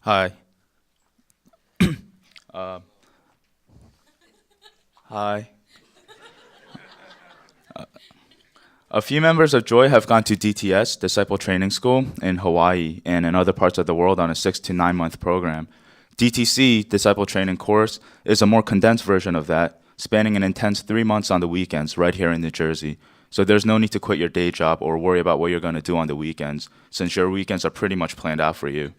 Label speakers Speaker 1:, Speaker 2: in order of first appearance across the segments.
Speaker 1: Hi. Uh, Hi. A few members of Joy have gone to DTS, Disciple Training School, in Hawaii and in other parts of the world on a 6 to 9 month program. DTC, Disciple Training Course, is a more condensed version of that, spanning an intense 3 months on the weekends right here in New Jersey. So there's no need to quit your day job or worry about what you're going to do on the weekends, since your weekends are pretty much planned out for you.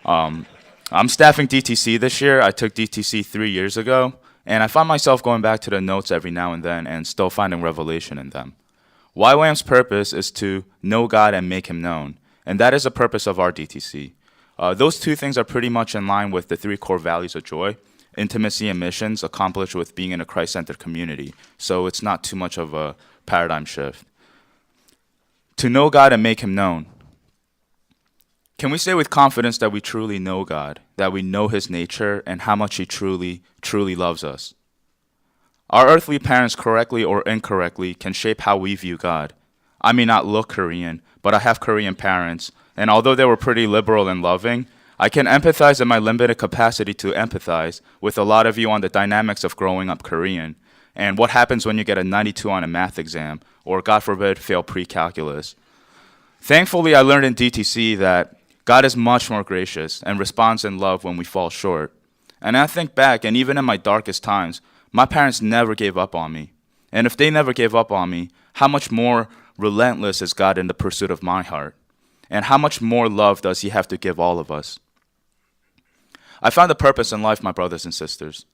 Speaker 1: I'm staffing DTC this year. I took DTC 3 years ago, and I find myself going back to the notes every now and then and still finding revelation in them. YWAM's purpose is to know God and make Him known, and that is the purpose of our DTC. Those two things are pretty much in line with the three core values of Joy: intimacy and missions, accomplished with being in a Christ-centered community. So it's not too much of a paradigm shift. To know God and make Him known. Can we say with confidence that we truly know God, that we know His nature, and how much He truly, truly loves us? Our earthly parents, correctly or incorrectly, can shape how we view God. I may not look Korean, but I have Korean parents, and although they were pretty liberal and loving, I can empathize in my limited capacity to empathize with a lot of you on the dynamics of growing up Korean, and what happens when you get a 92 on a math exam, or God forbid, fail pre-calculus. Thankfully, I learned in DTC that God is much more gracious and responds in love when we fall short. And I think back, and even in my darkest times, my parents never gave up on me. And if they never gave up on me, how much more relentless is God in the pursuit of my heart? And how much more love does He have to give all of us? I found a purpose in life, my brothers and sisters.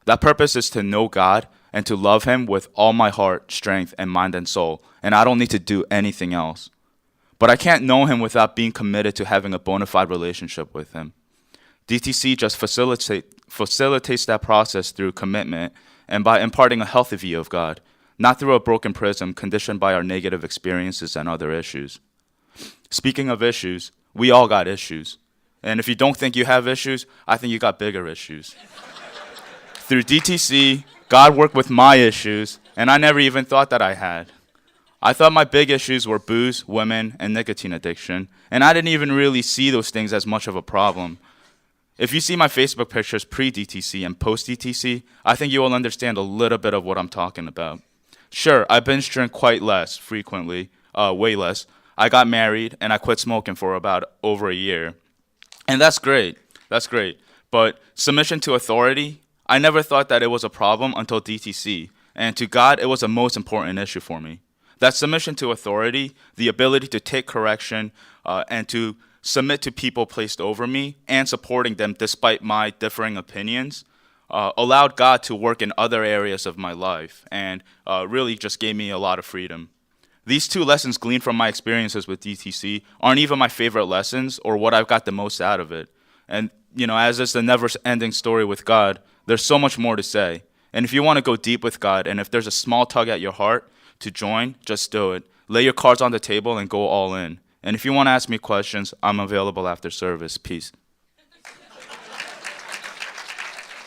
Speaker 1: That purpose is to know God and to love Him with all my heart, strength, and mind and soul. And I don't need to do anything else. But I can't know Him without being committed to having a bona fide relationship with Him. DTC just facilitates that process through commitment and by imparting a healthy view of God, not through a broken prism conditioned by our negative experiences and other issues. Speaking of issues, we all got issues. And if you don't think you have issues, I think you got bigger issues. Through DTC, God worked with my issues, and I never even thought that I had. I thought my big issues were booze, women, and nicotine addiction, and I didn't even really see those things as much of a problem. If you see my Facebook pictures pre-DTC and post-DTC, I think you will understand a little bit of what I'm talking about. Sure, I binge drink quite less frequently, way less. I got married and I quit smoking for about over a year. And that's great. That's great. But submission to authority, I never thought that it was a problem until DTC. And to God, it was the most important issue for me. That submission to authority, the ability to take correction, and to submit to people placed over me and supporting them despite my differing opinions, allowed God to work in other areas of my life and really just gave me a lot of freedom. These two lessons gleaned from my experiences with DTC aren't even my favorite lessons or what I've got the most out of it. And, as is the never-ending story with God, there's so much more to say. And if you want to go deep with God, and if there's a small tug at your heart to join, just do it. Lay your cards on the table and go all in. And if you want to ask me questions, I'm available after service. Peace.